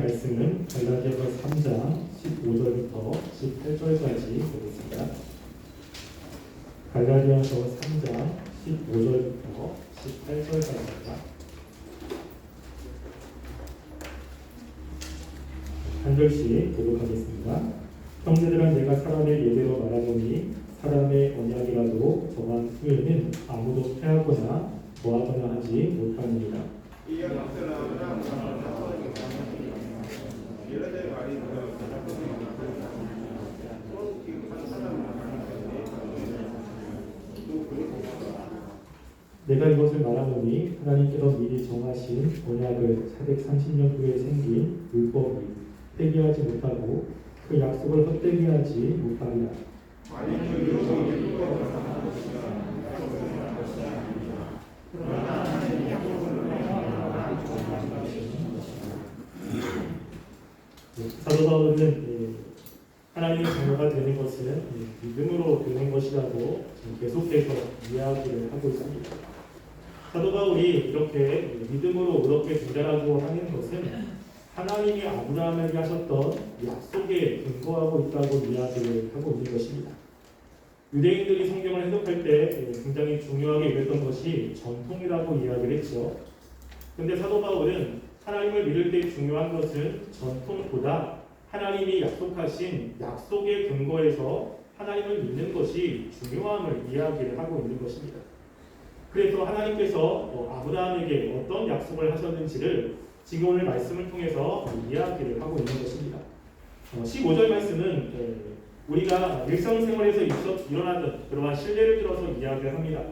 말씀은 갈라디아서 3장 15절부터 18절까지 보겠습니다. 갈라디아서 3장 15절부터 18절까지입니다. 한 절씩 교독하겠습니다. 형제들아, 내가 사람의 예대로 말하노니 사람의 언약이라도 정한 후에는 아무도 패하거나 더하거나 하지 못하느니라. 내가 이것을 말하노니 하나님께서 미리 정하신 언약을 430년 후에 생긴 율법이 폐기하지 못하고 그 약속을 헛되게 하지 못하리라. 사도 바울은 하나님의 자녀가 되는 것은 믿음으로 되는 것이라고 계속해서 이야기를 하고 있습니다. 사도 바울이 이렇게 믿음으로 그렇게 된다라고 하는 것은 하나님이 아브라함에게 하셨던 약속에 근거하고 있다고 이야기를 하고 있는 것입니다. 유대인들이 성경을 해석할 때 굉장히 중요하게 여겼던 것이 전통이라고 이야기를 했죠. 그런데 사도 바울은 하나님을 믿을 때 중요한 것은 전통보다 하나님이 약속하신 약속의 근거에서 하나님을 믿는 것이 중요함을 이야기를 하고 있는 것입니다. 그래서 하나님께서 아브라함에게 어떤 약속을 하셨는지를 지금 오늘 말씀을 통해서 이야기를 하고 있는 것입니다. 15절 말씀은 우리가 일상생활에서 일어나는 그러한 신뢰를 들어서 이야기를 합니다.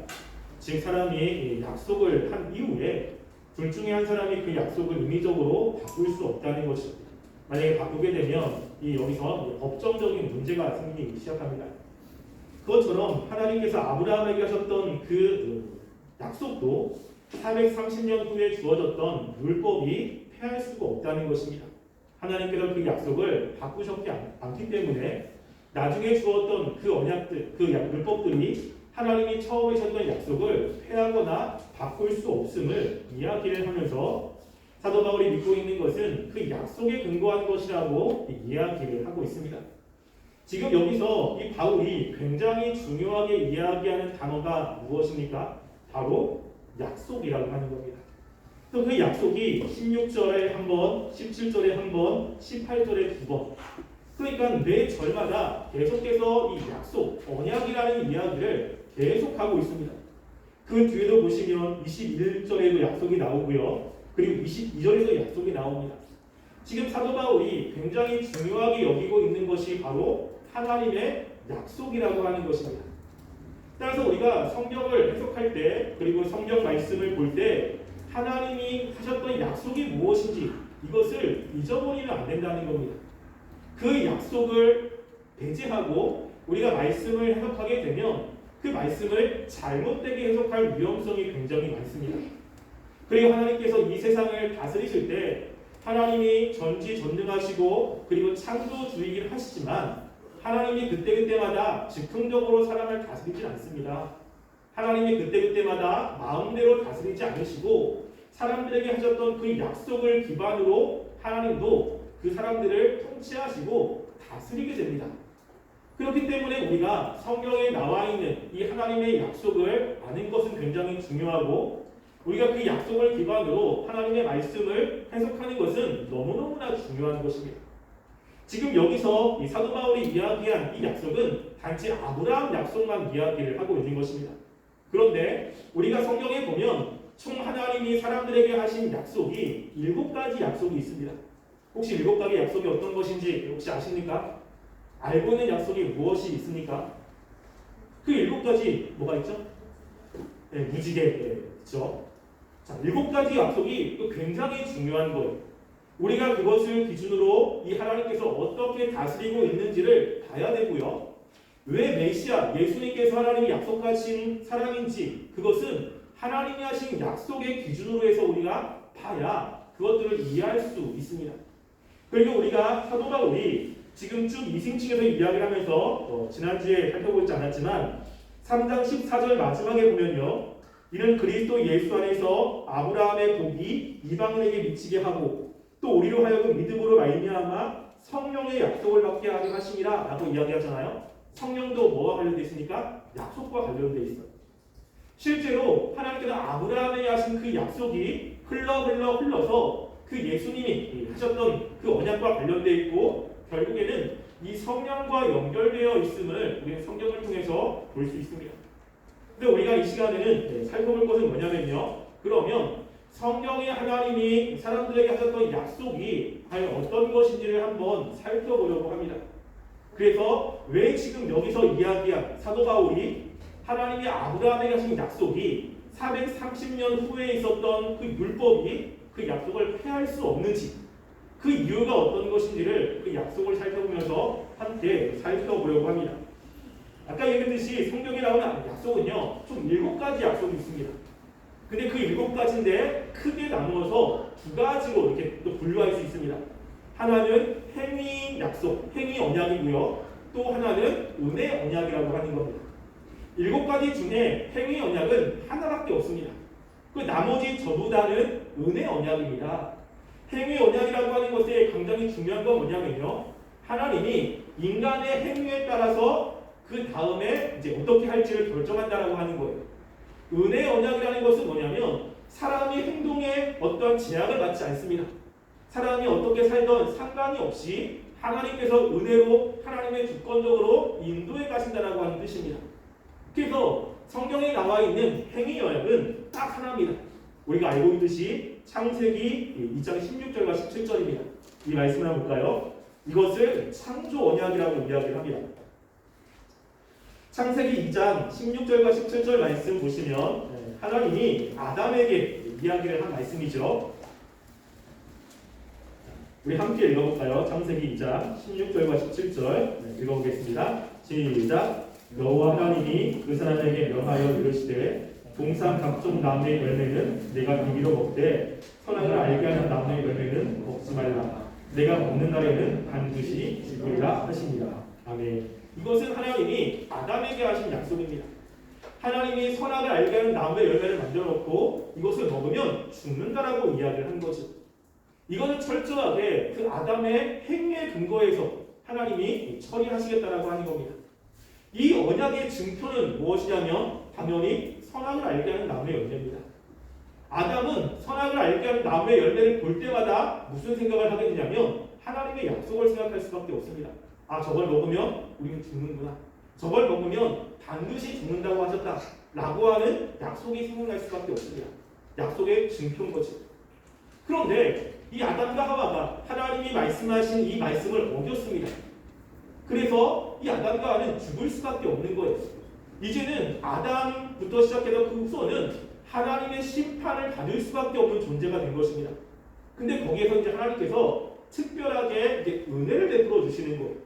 즉 사람이 약속을 한 이후에 둘 중에 한 사람이 그 약속을 임의적으로 바꿀 수 없다는 것입니다. 만약에 바꾸게 되면 여기서 법정적인 문제가 생기기 시작합니다. 그것처럼 하나님께서 아브라함에게 하셨던 그 약속도 430년 후에 주어졌던 율법이 폐할 수가 없다는 것입니다. 하나님께서 그 약속을 바꾸셨지 않기 때문에 나중에 주었던 그 언약들, 그 율법들이 하나님이 처음에 하셨던 약속을 폐하거나 바꿀 수 없음을 이야기를 하면서 사도 바울이 믿고 있는 것은 그 약속에 근거한 것이라고 이야기를 하고 있습니다. 지금 여기서 이 바울이 굉장히 중요하게 이야기하는 단어가 무엇입니까? 바로 약속이라고 하는 겁니다. 또 그 약속이 16절에 한 번, 17절에 한 번, 18절에 두 번. 그러니까 매 절마다 계속해서 이 약속, 언약이라는 이야기를 계속하고 있습니다. 그 뒤에도 보시면 21절에도 약속이 나오고요. 그리고 22절에도 약속이 나옵니다. 지금 사도 바울이 굉장히 중요하게 여기고 있는 것이 바로 하나님의 약속이라고 하는 것입니다. 따라서 우리가 성경을 해석할 때 그리고 성경 말씀을 볼 때 하나님이 하셨던 약속이 무엇인지 이것을 잊어버리면 안 된다는 겁니다. 그 약속을 배제하고 우리가 말씀을 해석하게 되면 그 말씀을 잘못되게 해석할 위험성이 굉장히 많습니다. 그리고 하나님께서 이 세상을 다스리실 때 하나님이 전지전능하시고 그리고 창조주이긴 하시지만 하나님이 그때그때마다 즉흥적으로 사람을 다스리지 않습니다. 하나님이 그때그때마다 마음대로 다스리지 않으시고 사람들에게 하셨던 그 약속을 기반으로 하나님도 그 사람들을 통치하시고 다스리게 됩니다. 그렇기 때문에 우리가 성경에 나와 있는 이 하나님의 약속을 아는 것은 굉장히 중요하고 우리가 그 약속을 기반으로 하나님의 말씀을 해석하는 것은 너무너무나 중요한 것입니다. 지금 여기서 이 사도 바울이 이야기한 이 약속은 단지 아브라함 약속만 이야기를 하고 있는 것입니다. 그런데 우리가 성경에 보면 총 하나님이 사람들에게 하신 약속이 7가지 약속이 있습니다. 혹시 7가지 약속이 어떤 것인지 혹시 아십니까? 알고 있는 약속이 무엇이 있습니까? 그 7가지 뭐가 있죠? 네, 무지개, 그렇죠? 자, 7가지 약속이 굉장히 중요한 거예요. 우리가 그것을 기준으로 이 하나님께서 어떻게 다스리고 있는지를 봐야 되고요. 왜 메시아, 예수님께서 하나님이 약속하신 사람인지 그것은 하나님이 하신 약속의 기준으로 해서 우리가 봐야 그것들을 이해할 수 있습니다. 그리고 우리가 사도 바울이 지금 쭉 이승층에서 이야기를 하면서 지난주에 살펴보지 않았지만 3장 14절 마지막에 보면요. 이는 그리스도 예수 안에서 아브라함의 복이 이방인에게 미치게 하고 또 우리로 하여금 믿음으로 말미암아 성령의 약속을 받게 하게 하심이라 라고 이야기하잖아요. 성령도 뭐와 관련돼 있습니까? 약속과 관련돼 있어요. 실제로 하나님께서 아브라함에게 하신 그 약속이 흘러서 그 예수님이 하셨던 그 언약과 관련돼 있고 결국에는 이 성령과 연결되어 있음을 우리는 성경을 통해서 볼 수 있습니다. 근데 우리가 이 시간에는 살펴볼 것은 뭐냐면요. 그러면 성경의 하나님이 사람들에게 하셨던 약속이 과연 어떤 것인지를 한번 살펴보려고 합니다. 그래서 왜 지금 여기서 이야기한 사도 바울이 하나님이 아브라함에게 하신 약속이 430년 후에 있었던 그 율법이 그 약속을 폐할 수 없는지 그 이유가 어떤 것인지를 그 약속을 살펴보면서 함께 살펴보려고 합니다. 아까 얘기했듯이 성경에 나오는 약속은요 총 7가지 약속이 있습니다. 근데 그 7가지인데 크게 나누어서 2가지로 이렇게 또 분류할 수 있습니다. 하나는 행위 약속, 행위 언약이고요. 또 하나는 은혜 언약이라고 하는 겁니다. 7가지 중에 행위 언약은 하나밖에 없습니다. 그 나머지 전부 다는 은혜 언약입니다. 행위 언약이라고 하는 것에 굉장히 중요한 건 뭐냐면요. 하나님이 인간의 행위에 따라서 그 다음에 이제 어떻게 할지를 결정한다라고 하는 거예요. 은혜 언약이라는 것은 뭐냐면 사람이 행동에 어떤 제약을 받지 않습니다. 사람이 어떻게 살던 상관이 없이 하나님께서 은혜로 하나님의 주권적으로 인도해 가신다라고 하는 뜻입니다. 그래서 성경에 나와 있는 행위 언약은 딱 하나입니다. 우리가 알고 있듯이 창세기 2장 16절과 17절입니다. 이 말씀을 한번 볼까요? 이것을 창조 언약이라고 이야기를 합니다. 창세기 2장 16절과 17절 말씀 보시면 하나님이 아담에게 이야기를 한 말씀이죠. 우리 함께 읽어볼까요? 창세기 2장 16절과 17절 읽어보겠습니다. 시작. 여호와 하나님이 그 사람에게 명하여 이르시되 동산 각종 나무의 열매는 내가 비비로 먹되 선악을 알게 하는 나무의 열매는 먹지 말라. 내가 먹는 날에는 반드시 죽으리라 하십니다. 아멘. 이것은 하나님이 아담에게 하신 약속입니다. 하나님이 선악을 알게 하는 나무의 열매를 만들어 놓고 이것을 먹으면 죽는다라고 이야기를 한 거죠. 이거는 철저하게 그 아담의 행위에 근거해서 하나님이 처리하시겠다라고 하는 겁니다. 이 언약의 증표는 무엇이냐면 당연히 선악을 알게 하는 나무의 열매입니다. 아담은 선악을 알게 하는 나무의 열매를 볼 때마다 무슨 생각을 하게 되냐면 하나님의 약속을 생각할 수밖에 없습니다. 아, 저걸 먹으면 우리는 죽는구나. 저걸 먹으면 반드시 죽는다고 하셨다. 라고 하는 약속이 생각날 수밖에 없습니다. 약속의 증표인 거죠. 그런데 이 아담과 하와가 하나님이 말씀하신 이 말씀을 어겼습니다. 그래서 이 아담과 하와는 죽을 수밖에 없는 거예요. 이제는 아담부터 시작해서 그 후손은 하나님의 심판을 받을 수밖에 없는 존재가 된 것입니다. 근데 거기에서 이제 하나님께서 특별하게 이제 은혜를 베풀어 주시는 거예요.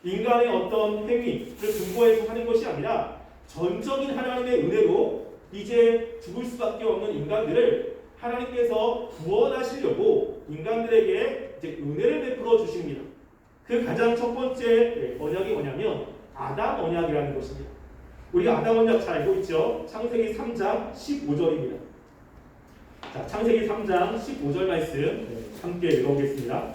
인간의 어떤 행위를 근거해서 하는 것이 아니라 전적인 하나님의 은혜로 이제 죽을 수밖에 없는 인간들을 하나님께서 구원하시려고 인간들에게 이제 은혜를 베풀어 주십니다. 그 가장 첫 번째 언약이 뭐냐면 아담 언약이라는 것입니다. 우리가 아담 언약 잘 알고 있죠? 창세기 3장 15절입니다. 자, 창세기 3장 15절 말씀 함께 읽어보겠습니다.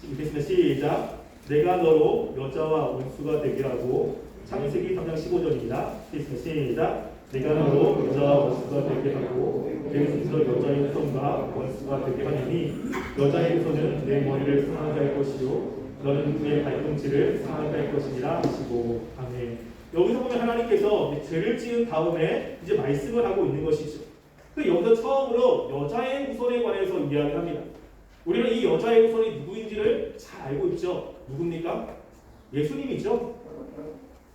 읽겠습니다. 시작. 내가 너로 여자와 원수가 되게 하고. 창세기 3장 15절입니다. 시작. 내가 너로 여자와 원수가 되게 하고 내 손으로 여자의 후손과 원수가 되게 하느니 여자의 후손은 내 머리를 상하게 할 것이요 너는 그의 발꿈치를 상하게 할 것이니라 하시고. 아멘. 여기서 보면 하나님께서 죄를 지은 다음에 이제 말씀을 하고 있는 것이죠. 그 여기서 처음으로 여자의 후손에 관해서 이야기합니다. 우리는 이 여자의 후손이 누구인지를 잘 알고 있죠. 누굽니까? 예수님이죠.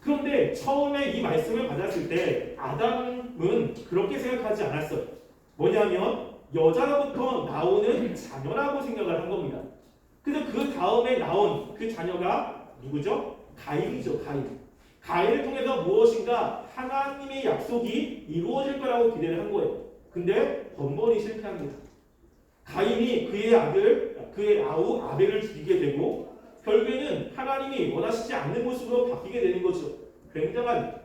그런데 처음에 이 말씀을 받았을 때 아담은 그렇게 생각하지 않았어요. 뭐냐면 여자로부터 나오는 자녀라고 생각을 한 겁니다. 그래서 그 다음에 나온 그 자녀가 누구죠? 가인이죠. 가인을 통해서 무엇인가 하나님의 약속이 이루어질 거라고 기대를 한 거예요. 근데 번번이 실패합니다. 가인이 그의 아우 아벨을 죽이게 되고 결국에는 하나님이 원하시지 않는 모습으로 바뀌게 되는 거죠. 굉장한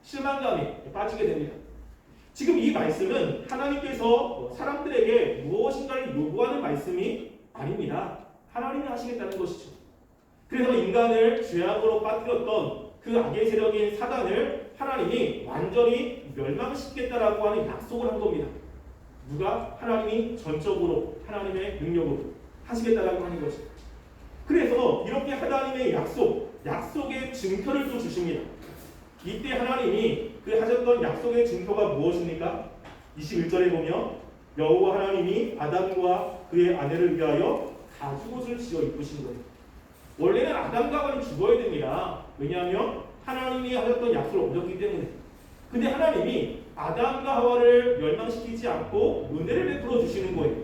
실망감에 빠지게 됩니다. 지금 이 말씀은 하나님께서 사람들에게 무엇인가를 요구하는 말씀이 아닙니다. 하나님이 하시겠다는 것이죠. 그래서 인간을 죄악으로 빠뜨렸던 그 악의 세력인 사단을 하나님이 완전히 멸망시키겠다라고 하는 약속을 한 겁니다. 누가? 하나님이 전적으로 하나님의 능력으로 하시겠다라고 하는 것이죠. 그래서 이렇게 하나님의 약속의 증표를 또 주십니다. 이때 하나님이 그 하셨던 약속의 증표가 무엇입니까? 21절에 보면 여호와 하나님이 아담과 그의 아내를 위하여 가죽옷을 지어 입으신 거예요. 원래는 아담과 하와는 죽어야 됩니다. 왜냐하면 하나님이 하셨던 약속을 어겼기 때문에. 근데 하나님이 아담과 하와를 멸망시키지 않고 은혜를 베풀어 주시는 거예요.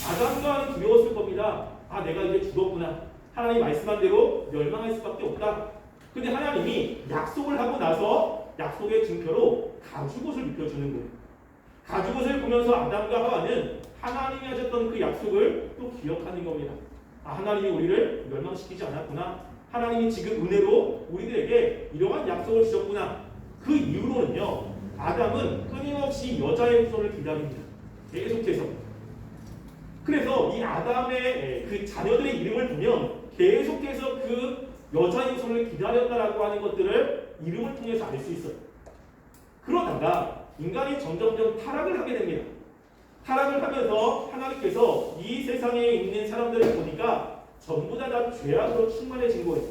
아담과 하와는 두려웠을 겁니다. 아, 내가 이제 죽었구나. 하나님 말씀한 대로 멸망할 수밖에 없다. 근데 하나님이 약속을 하고 나서 약속의 증표로 가죽옷을 입혀주는 거예요. 가죽옷을 보면서 아담과 하와는 하나님이 하셨던 그 약속을 또 기억하는 겁니다. 아, 하나님이 우리를 멸망시키지 않았구나. 하나님이 지금 은혜로 우리들에게 이러한 약속을 주셨구나. 그 이후로는요, 아담은 끊임없이 여자의 후손을 기다립니다. 계속해서. 그래서 이 아담의 그 자녀들의 이름을 보면 계속해서 그 여자의 후손을 기다렸다라고 하는 것들을 이름을 통해서 알 수 있어요. 그러다가 인간이 점점점 타락을 하게 됩니다. 타락을 하면서 하나님께서 이 세상에 있는 사람들을 보니까 전부 다 죄악으로 충만해진 거예요.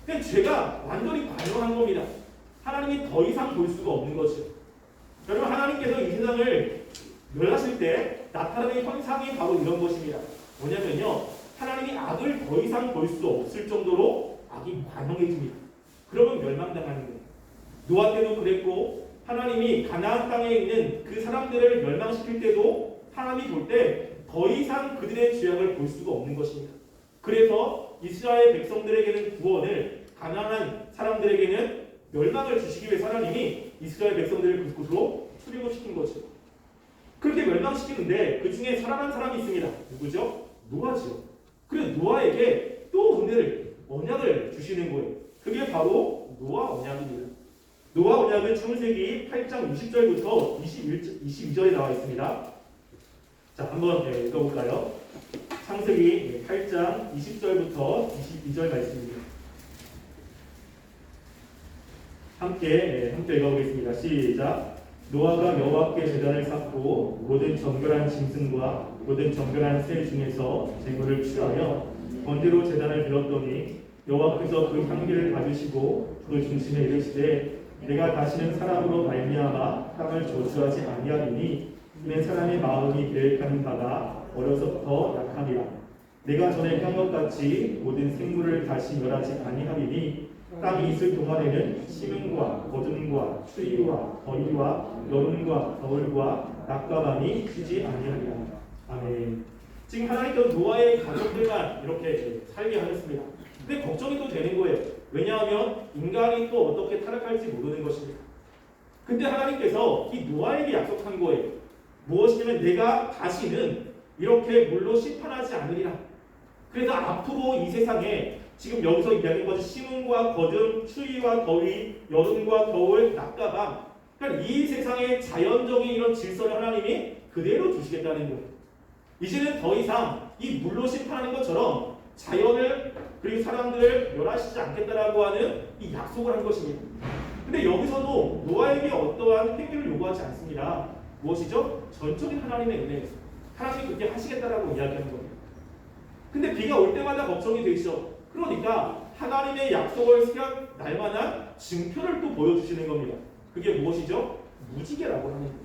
그냥 죄가 완전히 관영한 겁니다. 하나님이 더 이상 볼 수가 없는 것이죠. 여러분, 하나님께서 이 세상을 멸하실 때 나타나는 현상이 바로 이런 것입니다. 뭐냐면요, 하나님이 악을 더 이상 볼 수 없을 정도로 악이 관영해집니다. 그러면 멸망당하는 거예요. 노아 때도 그랬고, 하나님이 가나안 땅에 있는 그 사람들을 멸망시킬 때도 하나님이 볼 때 더 이상 그들의 죄악을 볼 수가 없는 것입니다. 그래서 이스라엘 백성들에게는 구원을, 가나안 사람들에게는 멸망을 주시기 위해 하나님이 이스라엘 백성들을 그곳으로 출애굽시킨 거죠. 그렇게 멸망시키는데 그 중에 살아난 사람이 있습니다. 누구죠? 노아죠. 그래서 노아에게 또 은혜를, 언약을 주시는 거예요. 그게 바로 노아 언약입니다. 노아 언약은 창세기 8장 20절부터 22절에 나와 있습니다. 자, 한번 읽어볼까요? 창세기 8장 20절부터 22절 말씀입니다. 함께 읽어보겠습니다. 시작. 노아가 여호와께 제단을 쌓고 모든 정결한 짐승과 모든 정결한 새 중에서 제물을 취하여 번제로 제단을 들었더니 여호와께서 그 향기를 받으시고 그 중심에 이르시되 내가 다시는 사람으로 말미암아 땅을 저주하지 아니하리니 이는 사람의 마음이 계획하는 바가 어려서부터 약함이라. 내가 전에 한 것 같이 모든 생물을 다시 멸하지 아니하리니 땅이 있을 동안에는 심음과 거둠과 추위와 더위와 여름과 겨울과 낮과 밤이 쉬지 아니하리라. 아멘. 지금 하나님께서 노아의 가족들만 이렇게 살게 하셨습니다. 근데 걱정이 또 되는 거예요. 왜냐하면 인간이 또 어떻게 타락할지 모르는 것입니다. 근데 하나님께서 이 노아에게 약속한 거예요. 무엇이냐면 내가 다시는 이렇게 물로 심판하지 않으리라. 그래서 앞으로 이 세상에 지금 여기서 이야기한 것이 심음과 거듭, 추위와 더위, 여름과 겨울, 낮과 밤, 그러니까 이 세상의 자연적인 이런 질서를 하나님이 그대로 주시겠다는 거예요. 이제는 더 이상 이 물로 심판하는 것처럼 자연을 그리고 사람들을 멸하시지 않겠다라고 하는 이 약속을 한 것입니다. 근데 여기서도 노아에게 어떠한 행위를 요구하지 않습니다. 무엇이죠? 전적인 하나님의 은혜예요. 하나님이 그렇게 하시겠다라고 이야기하는 겁니다. 근데 비가 올 때마다 걱정이 되시죠. 그러니까 하나님의 약속을 생각날 만한 증표를 또 보여주시는 겁니다. 그게 무엇이죠? 무지개라고 하는 거예요.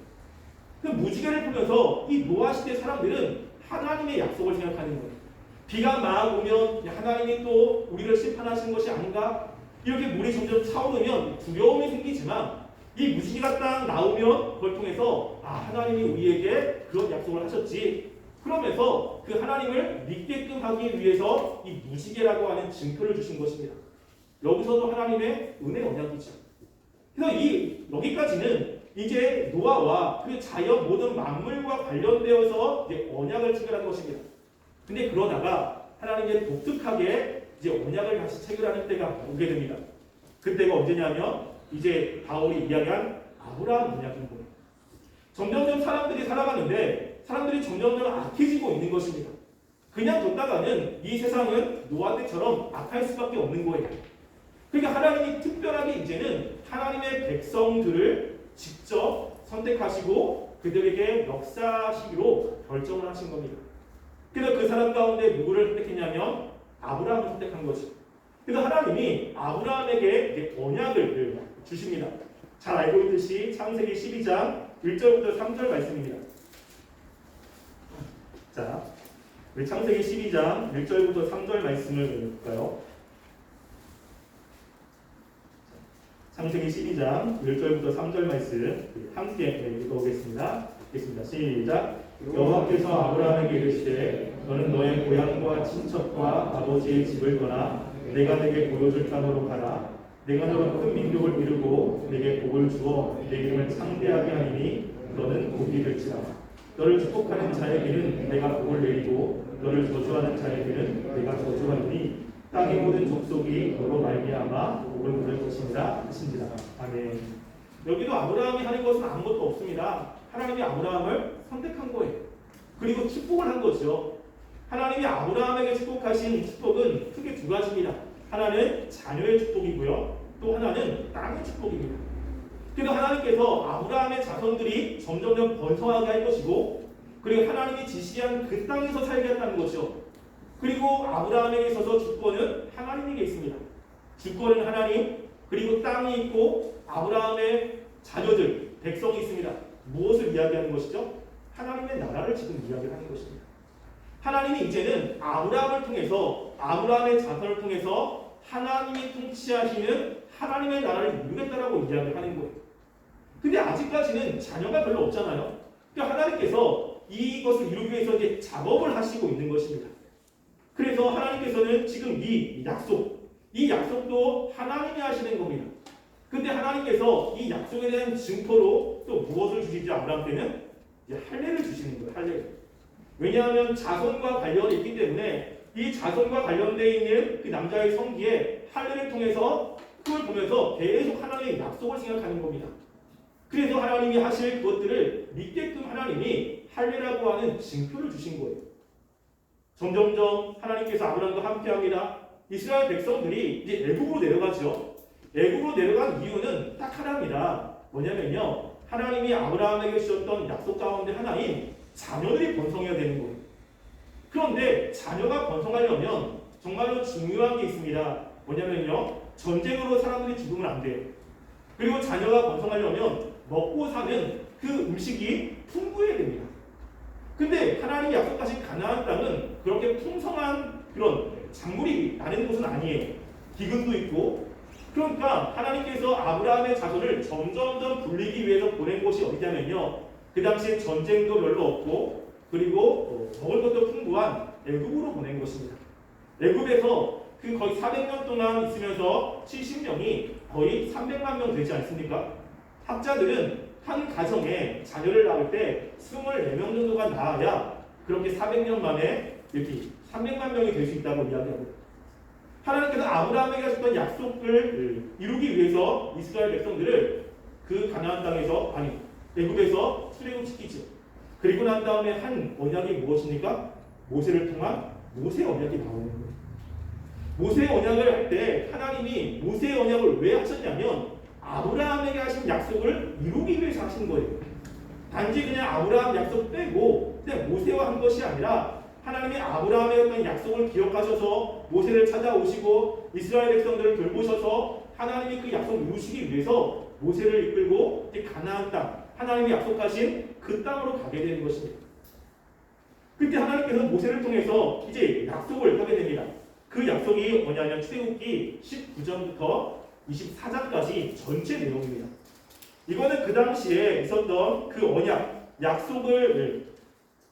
그 무지개를 보면서 이 노아 시대 사람들은 하나님의 약속을 생각하는 거예요. 비가 막 오면 하나님이 또 우리를 심판하시는 것이 아닌가? 이렇게 물이 점점 차오르면 두려움이 생기지만 이 무지개가 딱 나오면 그걸 통해서 하나님이 우리에게 그런 약속을 하셨지. 그러면서 그 하나님을 믿게끔 하기 위해서 이 무지개라고 하는 증표를 주신 것입니다. 여기서도 하나님의 은혜 언약이죠. 그래서 여기까지는 이제 노아와 그 자연 모든 만물과 관련되어서 이제 언약을 체결한 것입니다. 근데 그러다가 하나님이 독특하게 이제 언약을 다시 체결하는 때가 오게 됩니다. 그때가 언제냐면 이제 바울이 이야기한 아브라함 언약인 거예요. 점점점 사람들이 살아가는데 사람들이 점점점 악해지고 있는 것입니다. 그냥 뒀다가는 이 세상은 노아 때처럼 악할 수밖에 없는 거예요. 그러니까 하나님이 특별하게 이제는 하나님의 백성들을 직접 선택하시고 그들에게 역사하시기로 결정을 하신 겁니다. 그래서 그 사람 가운데 누구를 선택했냐면 아브라함을 선택한 거죠. 그래서 하나님이 아브라함에게 이제 언약을 주십니다. 잘 알고 있듯이 창세기 12장 1절부터 3절 말씀입니다. 자, 우리 창세기 12장 1절부터 3절 말씀을 볼까요? 창세기 12장 1절부터 3절 말씀 함께 읽어보겠습니다. 읽겠습니다. 시작. 여호와께서 아브라함에게 이르시되 너는 너의 고향과 친척과 아버지의 집을 떠나 내가 내게 보여줄 땅으로 가라. 내가 너로 큰 민족을 이루고 내게 복을 주어 내 이름을 창대하게 하리니 너는 복이 될지라. 너를 축복하는 자에게는 내가 복을 내리고 너를 저주하는 자에게는 내가 저주하리니 땅의 모든 족속이 너로 말미암아 복을 받을 것입니다 하신지라. 아멘. 여기도 아브라함이 하는 것은 아무것도 없습니다. 하나님이 아브라함을 선택한 거예요. 그리고 축복을 한 거죠. 하나님이 아브라함에게 축복하신 축복은 크게 두 가지입니다. 하나는 자녀의 축복이고요. 또 하나는 땅의 축복입니다. 그래서 하나님께서 아브라함의 자손들이 점점점 번성하게 할 것이고, 그리고 하나님이 지시한 그 땅에서 살게 한다는 것이죠. 그리고 아브라함에게 있어서 주권은 하나님에게 있습니다. 주권은 하나님, 그리고 땅이 있고 아브라함의 자녀들, 백성이 있습니다. 무엇을 이야기하는 것이죠? 하나님의 나라를 지금 이야기하는 것입니다. 하나님이 이제는 아브라함을 통해서, 아브라함의 자손을 통해서 하나님이 통치하시는 하나님의 나라를 이루겠다라고 이야기를 하는 거예요. 근데 아직까지는 자녀가 별로 없잖아요. 그러니까 하나님께서 이것을 이루기 위해서 이제 작업을 하시고 있는 것입니다. 그래서 하나님께서는 지금 이 약속도 하나님이 하시는 겁니다. 근데 하나님께서 이 약속에 대한 증거로 또 무엇을 주시지? 아브라함께는 이제 할례를 주시는 거예요. 할례. 왜냐하면 자손과 관련이 있기 때문에 이 자손과 관련되어 있는 그 남자의 성기에 할례를 통해서 그걸 보면서 계속 하나님의 약속을 생각하는 겁니다. 그래서 하나님이 하실 그것들을 믿게끔 하나님이 할례라고 하는 징표를 주신 거예요. 점점점 하나님께서 아브라함과 함께합니다. 이스라엘 백성들이 이제 애굽으로 내려가죠. 애굽으로 내려간 이유는 딱 하나입니다. 뭐냐면요, 하나님이 아브라함에게 주셨던 약속 가운데 하나인 자녀들이 번성해야 되는 거예요. 그런데 자녀가 번성하려면 정말로 중요한 게 있습니다. 뭐냐면요, 전쟁으로 사람들이 죽으면 안 돼요. 그리고 자녀가 번성하려면 먹고 사는 그 음식이 풍부해야 됩니다. 근데 하나님이 약속하신 가나안 땅은 그렇게 풍성한 그런 작물이 나는 곳은 아니에요. 기근도 있고. 그러니까 하나님께서 아브라함의 자손을 점점점 불리기 위해서 보낸 곳이 어디냐면요, 그 당시에 전쟁도 별로 없고 그리고 먹을 것도 풍부한 애굽으로 보낸 것입니다. 애굽에서 그 거의 400년 동안 있으면서 70명이 거의 300만 명 되지 않습니까? 학자들은 한 가정에 자녀를 낳을 때 24명 정도가 낳아야 그렇게 400년 만에 이렇게 300만 명이 될 수 있다고 이야기합니다. 하나님께서 아브라함에게 하셨던 약속을 이루기 위해서 이스라엘 백성들을 그 가나안 땅에서, 아니 애굽에서 출애굽시키죠. 그리고 난 다음에 한 언약이 무엇입니까? 모세를 통한 모세 언약이 나오는 거예요. 모세 언약을 할 때 하나님이 모세 언약을 왜 하셨냐면 아브라함에게 하신 약속을 이루기 위해서 하신 거예요. 단지 그냥 아브라함 약속 빼고 그냥 모세와 한 것이 아니라 하나님이 아브라함의 어떤 약속을 기억하셔서 모세를 찾아오시고 이스라엘 백성들을 돌보셔서 하나님이 그 약속을 이루시기 위해서 모세를 이끌고 가나안 땅, 하나님이 약속하신 그 땅으로 가게 되는 것입니다. 그때 하나님께서 모세를 통해서 이제 약속을 하게 됩니다. 그 약속이 뭐냐면 출애굽기 19장부터 24장까지 전체 내용입니다. 이거는 그 당시에 있었던 그 언약, 약속을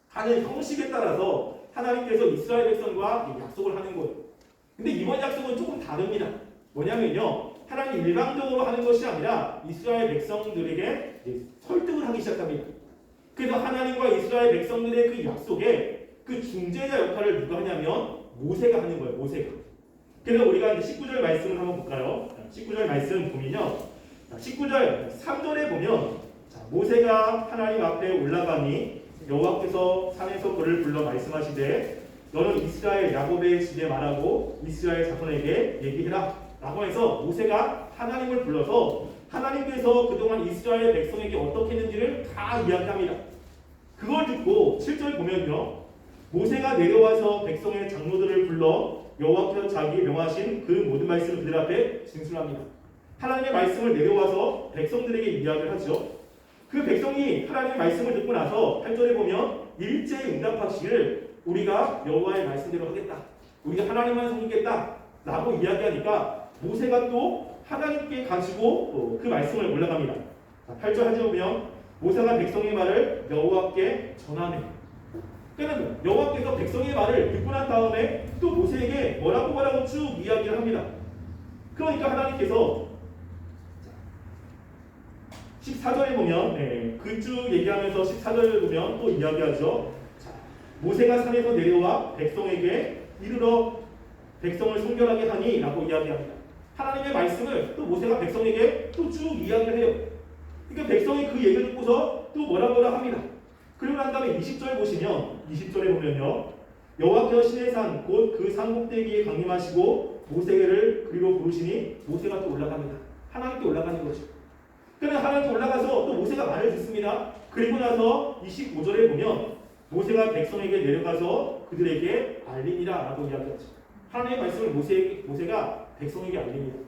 하는 형식에 따라서 하나님께서 이스라엘 백성과 약속을 하는 거예요. 근데 이번 약속은 조금 다릅니다. 뭐냐면요, 하나님 일방적으로 하는 것이 아니라 이스라엘 백성들에게 설득을 하기 시작합니다. 그래서 하나님과 이스라엘 백성들의 그 약속에 그 중재자 역할을 누가 하냐면 모세가 하는 거예요. 모세가. 그래서 우리가 이제 19절 말씀을 한번 볼까요? 19절 말씀 보면요, 19절 3절에 보면, 자, 모세가 하나님 앞에 올라가니 여호와께서 산에서 그를 불러 말씀하시되 너는 이스라엘 야곱의 집에 말하고 이스라엘 자손에게 얘기해라 라고 해서 모세가 하나님을 불러서 하나님께서 그동안 이스라엘 백성에게 어떻게 했는지를 다 이야기합니다. 그걸 듣고 7절 보면요, 모세가 내려와서 백성의 장로들을 불러 여호와께서 자기 명하신 그 모든 말씀을 그들 앞에 진술합니다. 하나님의 말씀을 내려와서 백성들에게 이야기를 하죠. 그 백성이 하나님의 말씀을 듣고 나서 8절에 보면 일제히 응답하시기를 우리가 여호와의 말씀대로 하겠다, 우리가 하나님만 섬기겠다 라고 이야기하니까 모세가 또 하나님께 가지고 그 말씀을 올라갑니다. 8절 하지 보면 모세가 백성의 말을 여호와께 전하네. 그러니까 여호와께서 백성의 말을 듣고 난 다음에 또 모세에게 뭐라고 쭉 이야기를 합니다. 그러니까 하나님께서 14절에 보면 그 쭉 얘기하면서 14절에 보면 또 이야기하죠. 모세가 산에서 내려와 백성에게 이르러 백성을 성결하게 하니 라고 이야기합니다. 하나님의 말씀을 또 모세가 백성에게 또 쭉 이야기를 해요. 그러니까 백성이 그 얘기를 듣고서 또 뭐라 합니다. 그리고 난 다음에 20절 보시면 20절에 보면요, 여호와께서 시내산 곧 그 산 꼭대기에 강림하시고 모세를 그리로 부르시니 모세가 또 올라갑니다. 하나님께 올라가는 거죠. 그러면 하나님께 올라가서 또 모세가 말을 듣습니다. 그리고 나서 25절에 보면 모세가 백성에게 내려가서 그들에게 알리니라 라고 이야기하죠. 하나님의 말씀을 모세가 백성에게 알립니다.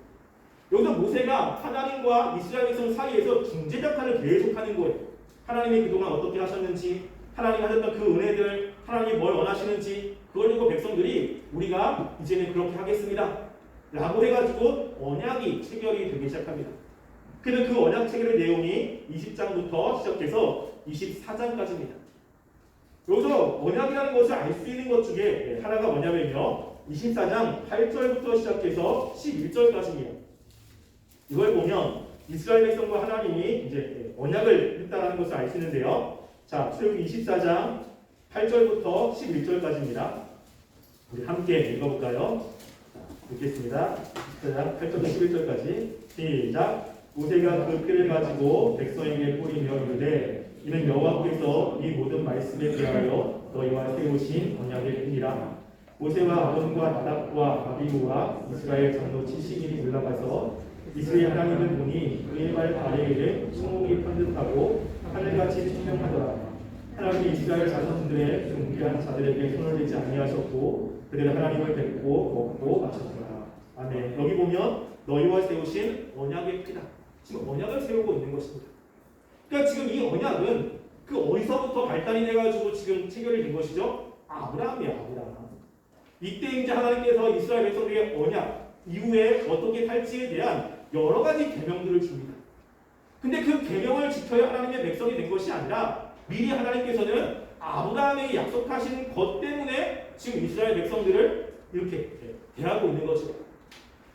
여기서 모세가 하나님과 이스라엘 백성 사이에서 중재 역할을 계속하는 거예요. 하나님이 그동안 어떻게 하셨는지, 하나님이 하셨던 그 은혜들, 하나님이 뭘 원하시는지, 그걸 듣고 백성들이 우리가 이제는 그렇게 하겠습니다 라고 해가지고 언약이 체결이 되기 시작합니다. 그래서 그 언약 체결의 내용이 20장부터 시작해서 24장까지입니다. 여기서 언약이라는 것을 알 수 있는 것 중에 하나가 뭐냐면요, 24장 8절부터 시작해서 11절까지입니다. 이걸 보면 이스라엘 백성과 하나님이 이제 언약을 했다는 것을 알 수 있는데요. 자, 출애굽기 24장 8절부터 11절까지입니다. 우리 함께 읽어볼까요? 읽겠습니다. 24장 8절부터 11절까지 시작. 모세가 그 피를 가지고 백성에게 뿌리며 이르되 이는 여호와께서 이 모든 말씀에 대하여 너희와 세우신 언약의 피니라. 모세와 아론과 나답과 아비후와 이스라엘 장로 70인이 올라가서 이스라엘 하나님을 보니 그의 발 아래에 천국이 편득하고 하늘같이 투명하더라. 하나님이 이스라엘 자손들의 존귀한 자들에게 손을 대지 아니하셨고 그들은 하나님을 뵙고 먹고 마셨더라. 아멘. 여기 보면 너희와 세우신 언약의 피다. 지금 언약을 세우고 있는 것입니다. 그러니까 지금 이 언약은 그 어디서부터 발단이 돼가지고 지금 체결이 된 것이죠? 아브라함이야, 아브라함. 이때 이제 하나님께서 이스라엘 백성들에게 언약 이후에 어떻게 살지에 대한 여러 가지 계명들을 줍니다. 근데 그 계명을 지켜야 하나님의 백성이 된 것이 아니라 미리 하나님께서는 아브라함에게 약속하신 것 때문에 지금 이스라엘 백성들을 이렇게 대하고 있는 것이죠.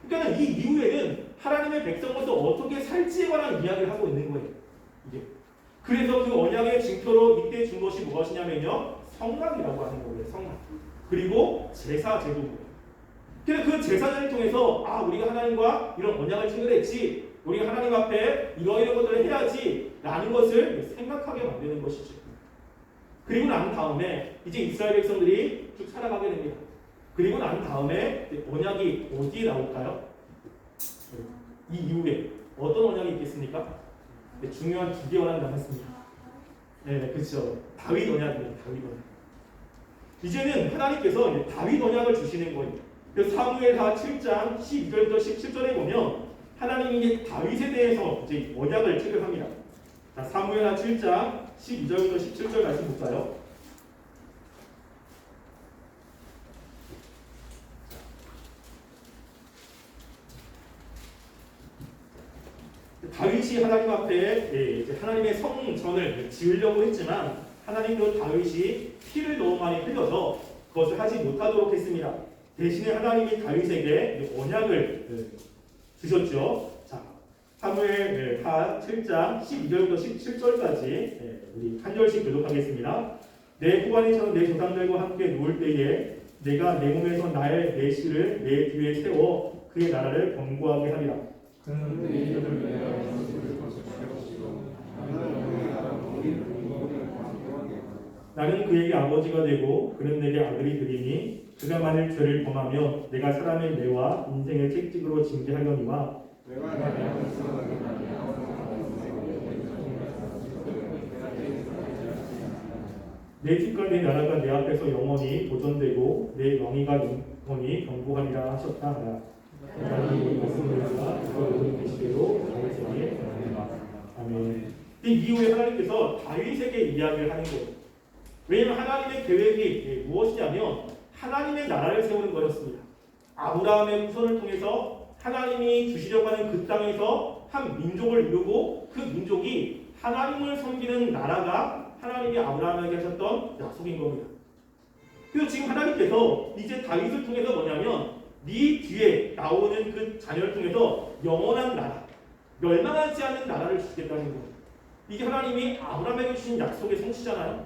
그러니까 이 이후에는 하나님의 백성으로서 어떻게 살지에 관한 이야기를 하고 있는 거예요. 이게. 그래서 그 언약의 징표로 이때 준 것이 무엇이냐면요, 성막이라고 하는 거예요. 성막. 그리고 제사 제도입니다. 그래서 그 제사를 통해서 우리가 하나님과 이런 언약을 체결했지, 우리가 하나님 앞에 이러이러한 것들을 해야지 라는 것을 생각하게 만드는 것이죠. 그리고 난 다음에 이제 이스라엘 백성들이 쭉 살아가게 됩니다. 그리고 난 다음에 언약이 어디에 나올까요? 이 이후에 어떤 언약이 있겠습니까? 중요한 두 개 언약이 남았습니다. 네, 그렇죠. 다윗 언약입니다. 다윗 언약. 이제는 하나님께서 다윗 언약을 주시는 거예요. 그래서 사무엘하 7장 12절부터 17절에 보면 하나님이 이제 다윗에 대해서 이제 언약을 체결합니다. 자, 사무엘하 7장 12절부터 17절 말씀 볼까요? 다윗이 하나님 앞에 이제 하나님의 성전을 지으려고 했지만 하나님도 다윗이 피를 너무 많이 흘려서 그것을 하지 못하도록 했습니다. 대신에 하나님이 다윗에게 언약을 주셨죠. 자, 사무엘하 7장 12절부터 17절까지 우리 한 절씩 교독하겠습니다. 내 후관이처럼 내 조상들과 함께 누울 때에 내가 내 몸에서 나의 내실을 내 뒤에 세워 그의 나라를 견고하게 하리라. 그는 내 이름을 위하여 영광을 거두시고 나는 그에게 아버지가 되고 그는 내게 아들이 되리니 그가 만일 죄를 범하면 내가 사람의 뇌와 인생의 책찍으로 징계하려니와 내 집과 내 나라가 내 앞에서 영원히 보존되고 내 왕위가 영원히 경고하리라 하셨다 하라. 하나님이 말씀드리사 그가 모든 계시대로 다윗에게 전하리라. 아멘. 이 이후에 하나님께서 다윗에게 이야기를 하는 거예요. 왜냐하면 하나님의 계획이 무엇이냐면 하나님의 나라를 세우는 거였습니다. 아브라함의 후손을 통해서 하나님이 주시려고 하는 그 땅에서 한 민족을 이루고 그 민족이 하나님을 섬기는 나라가 하나님이 아브라함에게 하셨던 약속인 겁니다. 그래서 지금 하나님께서 이제 다윗을 통해서 뭐냐면 네 뒤에 나오는 그 자녀를 통해서 영원한 나라, 멸망하지 않는 나라를 주시겠다는 거예요. 이게 하나님이 아브라함에게 주신 약속의 성취잖아요.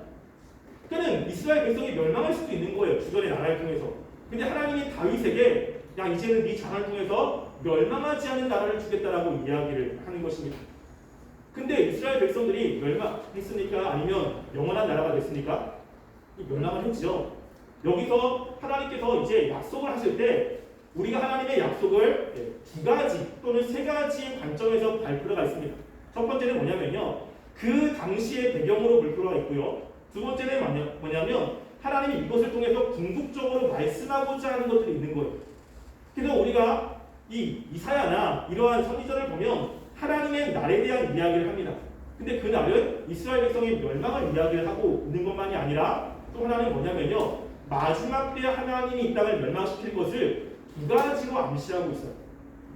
그러니까 이스라엘 백성이 멸망할 수도 있는 거예요. 주변의 나라를 통해서. 근데 하나님이 다윗에게 야 이제는 네 자녀를 통해서 멸망하지 않는 나라를 주겠다라고 이야기를 하는 것입니다. 근데 이스라엘 백성들이 멸망했습니까? 아니면 영원한 나라가 됐습니까? 멸망을 했죠. 여기서 하나님께서 이제 약속을 하실 때 우리가 하나님의 약속을 두 가지 또는 세 가지의 관점에서 볼 필요가 있습니다. 첫 번째는 뭐냐면요. 그 당시의 배경으로 볼 필요가 있고요. 두 번째는 뭐냐면 하나님이 이것을 통해서 궁극적으로 말씀하고자 하는 것들이 있는 거예요. 그래서 우리가 이 이사야나 이러한 선지자를 보면 하나님의 날에 대한 이야기를 합니다. 근데 그 날은 이스라엘 백성의 멸망을 이야기를 하고 있는 것만이 아니라 또 하나는 뭐냐면요. 마지막 때 하나님이 이 땅을 멸망시킬 것을 두 가지로 암시하고 있어요.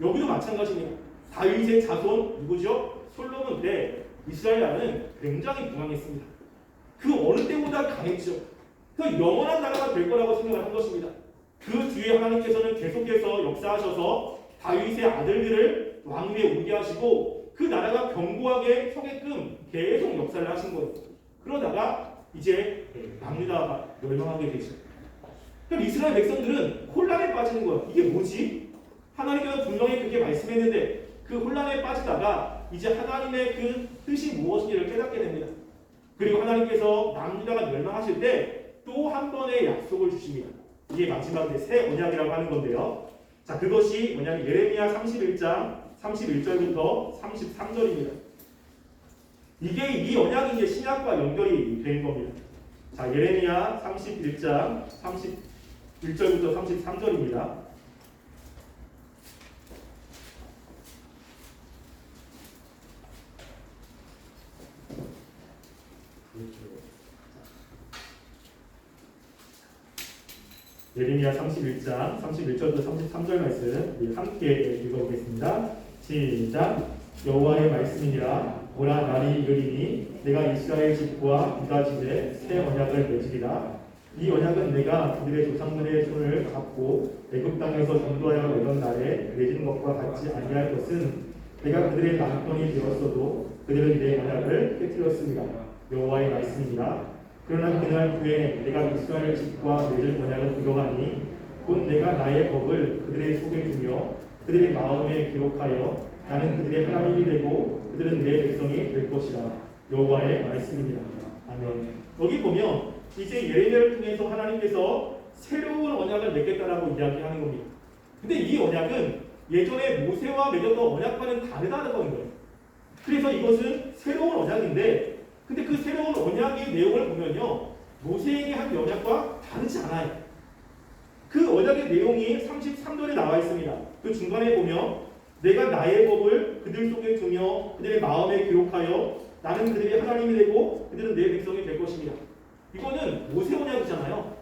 여기도 마찬가지입니다. 다윗의 자손 누구죠? 솔로몬 때 이스라엘 나라는 굉장히 부강했습니다. 그 어느 때보다 강했죠. 그 영원한 나라가 될 거라고 생각을 한 것입니다. 그 뒤에 하나님께서는 계속해서 역사하셔서 다윗의 아들들을 왕위에 오게 하시고 그 나라가 견고하게 서게끔 계속 역사를 하신 거예요. 그러다가 이제 남유다가 멸망하게 되죠. 그럼 이스라엘 백성들은 혼란에 빠지는 거예요. 이게 뭐지? 하나님께서 분명히 그렇게 말씀했는데 그 혼란에 빠지다가 이제 하나님의 그 뜻이 무엇인지를 깨닫게 됩니다. 그리고 하나님께서 남유다가 멸망하실 때 또 한 번의 약속을 주십니다. 이게 마지막 새 언약이라고 하는 건데요. 자, 그것이 뭐냐면 예레미야 31장 31절부터 33절입니다. 이게 이 언약이 이제 신약과 연결이 된 겁니다. 자, 예레미야 31장 31절부터 33절입니다. 예레미야 31장 31절부터 33절 말씀 함께 읽어보겠습니다. 시작. 여호와의 말씀이니라. 보라 날이 이르리니 내가 이스라엘 집과 유다 집에 새 언약을 맺으리라. 이 언약은 내가 그들의 조상들의 손을 잡고 애굽 땅에서 전도하여 내던 날에 맺은 것과 같지 아니할 것은 내가 그들의 남편이 되었어도 그들은 내 언약을 깨뜨렸습니다. 여호와의 말씀이니라. 그러나 그날 후에 내가 이스라엘 집과 맺을 언약을 이러하니 곧 내가 나의 법을 그들의 속에 두며 그들의 마음에 기록하여 나는 그들의 하나님이 되고 그들은 내 백성이 될 것이라. 여호와의 말씀입니다. 아멘. 여기 보면 이제 예레미야를 통해서 하나님께서 새로운 언약을 맺겠다라고 이야기하는 겁니다. 근데 이 언약은 예전에 모세와 맺었던 언약과는 다르다는 거예요. 그래서 이것은 새로운 언약인데 근데 그 새로운 언약의 내용을 보면요. 모세에게 한 언약과 다르지 않아요. 그 언약의 내용이 33절에 나와 있습니다. 그 중간에 보면 내가 나의 법을 그들 속에 두며 그들의 마음에 기록하여 나는 그들의 하나님이 되고 그들은 내 백성이 될 것입니다. 이거는 모세 언약이잖아요.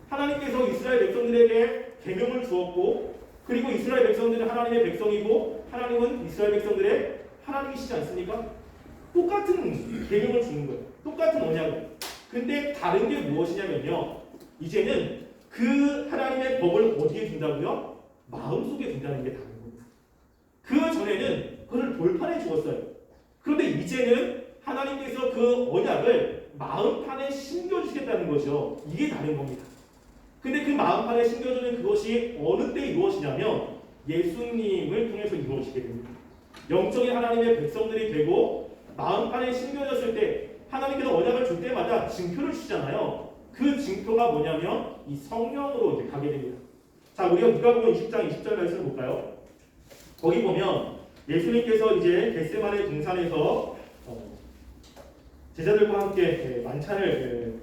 하나님께서 이스라엘 백성들에게 계명을 주었고 그리고 이스라엘 백성들은 하나님의 백성이고 하나님은 이스라엘 백성들의 하나님이시지 않습니까? 똑같은 계명을 주는 거예요. 똑같은 언약을. 근데 다른 게 무엇이냐면요. 이제는 그 하나님의 법을 어디에 둔다고요? 마음속에 둔다는 게 다른 겁니다. 그 전에는 그걸 돌판에 주었어요. 그런데 이제는 하나님께서 그 언약을 마음판에 심겨주시겠다는 거죠. 이게 다른 겁니다. 근데 그 마음판에 심겨주는 그것이 어느 때 이루어지냐면 예수님을 통해서 이루어지게 됩니다. 영적인 하나님의 백성들이 되고 마음판에 심겨졌을 때 하나님께서 언약을 줄 때마다 징표를 주잖아요. 그 징표가 뭐냐면 이 성령으로 이제 가게 됩니다. 자, 우리가 누가복음 20장 20절 말씀을 볼까요? 거기 보면 예수님께서 이제 겟세마네 동산에서 제자들과 함께 만찬을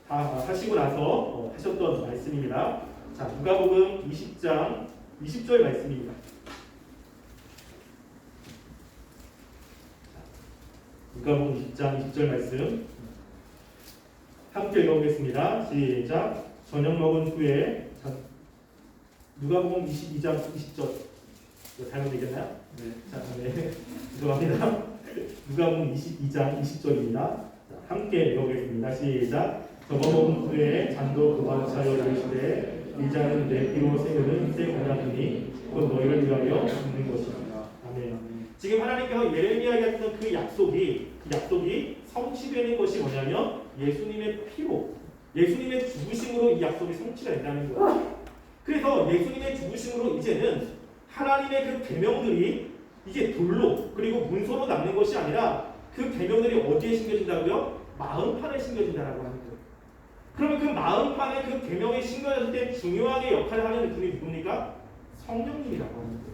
다 하시고 나서 하셨던 말씀입니다. 자, 누가복음 20장 20절 말씀입니다. 누가복음 20장 20절 말씀 함께 읽어보겠습니다. 시작. 저녁 먹은 후에 누가복음 22장 20절 이거 잘못 되겠나요? 네. 자, 네. 죄송합니다. 누가복음 22장 20절입니다. 함께 읽어보겠습니다. 시작. 저먹은 후에 잔도 그만 차려 이르시되 이 잔은 내 피로 세우는 새 언약이니 곧 너희를 위하여 죽는 것이다. 아멘. 지금 하나님께서 예레미야에게 했던 그 약속이 성취되는 것이 뭐냐면 예수님의 피로, 예수님의 죽으심으로 이 약속이 성취가 된다는 거예요. 그래서 예수님의 죽으심으로 이제는 하나님의 그 계명들이 이제 돌로 그리고 문서로 남는 것이 아니라 그 계명들이 어디에 심겨진다고요? 마음판에 심겨진다라고 하는 거예요. 그러면 그 마음판에 그 계명이 심겨졌을 때 중요하게 역할을 하는 분이 누굽니까? 성령님이라고 하는 거예요.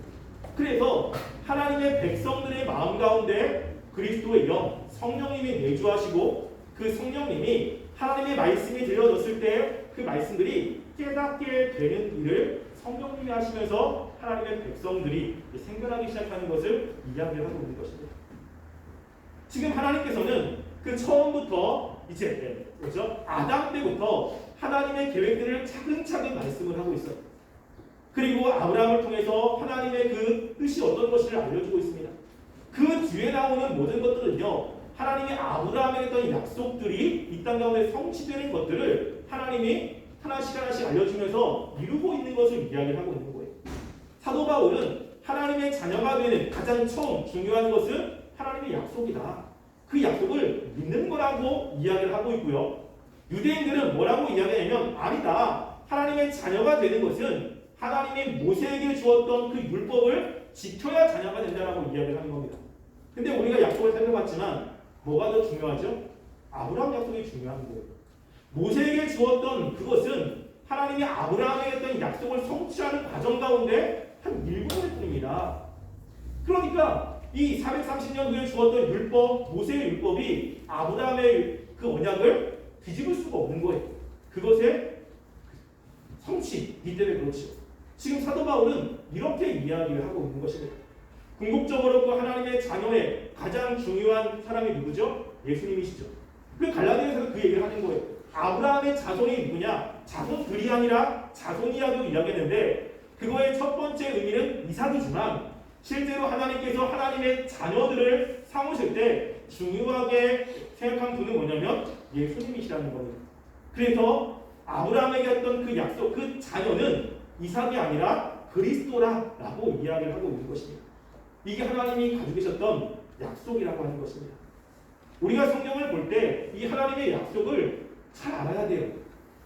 그래서 하나님의 백성들의 마음 가운데 그리스도의 영, 성령님이 내주하시고 그 성령님이 하나님의 말씀이 들려졌을 때 그 말씀들이 깨닫게 되는 일을 성령님이 하시면서 하나님의 백성들이 생겨나기 시작하는 것을 이야기하고 있는 것입니다. 지금 하나님께서는 그 처음부터 이제 그렇죠? 아담 때부터 하나님의 계획들을 차근차근 말씀을 하고 있어요. 그리고 아브라함을 통해서 하나님의 그 뜻이 어떤 것을 알려주고 있습니다. 그 뒤에 나오는 모든 것들은요, 하나님이 아브라함에게 했던 약속들이 이 땅 가운데 성취되는 것들을 하나님이 하나씩 하나씩 알려주면서 이루고 있는 것을 이야기하고 있는 거예요. 사도 바울은 하나님의 자녀가 되는 가장 처음 중요한 것은 하나님의 약속이다. 그 약속을 믿는 거라고 이야기를 하고 있고요. 유대인들은 뭐라고 이야기하냐면 아니다. 하나님의 자녀가 되는 것은 하나님이 모세에게 주었던 그 율법을 지켜야 자녀가 된다라고 이야기를 하는 겁니다. 근데 우리가 약속을 살펴봤지만 뭐가 더 중요하죠? 아브라함 약속이 중요한 거예요. 모세에게 주었던 그것은 하나님이 아브라함에게 했던 약속을 성취하는 과정 가운데 한 일부분일 뿐입니다. 그러니까 이 430년 후에 주었던 율법, 모세의 율법이 아브라함의 그 언약을 뒤집을 수가 없는 거예요. 그것의 성취이기 때문에 그렇죠. 지금 사도 바울은 이렇게 이야기를 하고 있는 것입니다. 궁극적으로 그 하나님의 자녀의 가장 중요한 사람이 누구죠? 예수님이시죠. 그 갈라디아에서 그 얘기를 하는 거예요. 아브라함의 자손이 누구냐? 자손들이 아니라 자손이라고 이야기했는데 그거의 첫 번째 의미는 이삭이지만 실제로 하나님께서 하나님의 자녀들을 삼으실 때 중요하게 생각한 분은 뭐냐면 예수님이시라는 겁니다. 그래서 아브라함에게 했던 그 약속, 그 자녀는 이삭이 아니라 그리스도라고 이야기를 하고 있는 것입니다. 이게 하나님이 가지고 계셨던 약속이라고 하는 것입니다. 우리가 성경을 볼 때 이 하나님의 약속을 잘 알아야 돼요.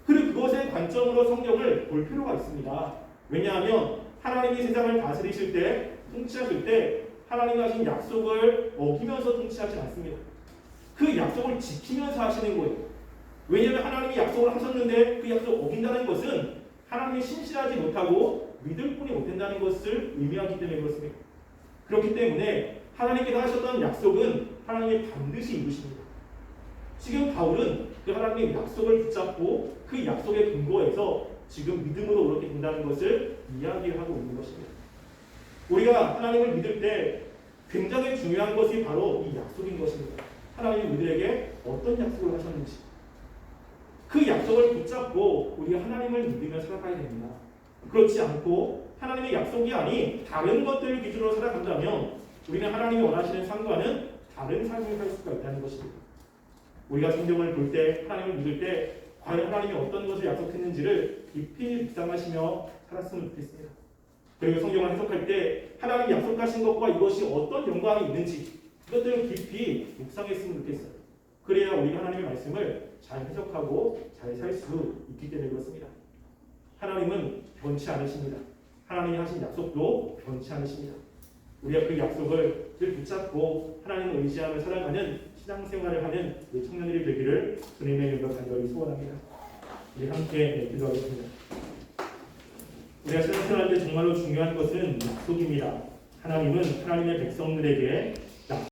그리고 그것의 관점으로 성경을 볼 필요가 있습니다. 왜냐하면 하나님이 세상을 다스리실 때, 통치하실 때 하나님이 하신 약속을 어기면서 통치하지 않습니다. 그 약속을 지키면서 하시는 거예요. 왜냐하면 하나님이 약속을 하셨는데 그 약속을 어긴다는 것은 하나님이 신실하지 못하고 믿을 뿐이 못된다는 것을 의미하기 때문에 그렇습니다. 그렇기 때문에 하나님께서 하셨던 약속은 하나님이 반드시 이루십니다. 지금 바울은 그 하나님의 약속을 붙잡고 그 약속의 근거에서 지금 믿음으로 그렇게 된다는 것을 이야기하고 있는 것입니다. 우리가 하나님을 믿을 때 굉장히 중요한 것이 바로 이 약속인 것입니다. 하나님이 우리에게 어떤 약속을 하셨는지 그 약속을 붙잡고 우리가 하나님을 믿으며 살아가야 됩니다. 그렇지 않고 하나님의 약속이 아닌 다른 것들을 기준으로 살아간다면 우리는 하나님이 원하시는 삶과는 다른 삶을 살 수가 있다는 것입니다. 우리가 성경을 볼 때 하나님을 믿을 때 과연 하나님이 어떤 것을 약속했는지를 깊이 묵상하시며 살았으면 좋겠습니다. 그리고 성경을 해석할 때 하나님이 약속하신 것과 이것이 어떤 연관이 있는지 그것들을 깊이 묵상했으면 좋겠어요. 그래야 우리가 하나님의 말씀을 잘 해석하고 잘 살 수 있기 때문에 그렇습니다. 하나님은 변치 않으십니다. 하나님이 하신 약속도 변치 않으십니다. 우리가 그 약속을 늘 붙잡고 하나님을 의지하며 살아가는 신앙생활을 하는 우리 청년들이 되기를 주님의 이름으로 간절히 소원합니다. 우리 함께 기도하겠습니다. 우리가 신앙생활할 때 정말로 중요한 것은 약속입니다. 하나님은 하나님의 백성들에게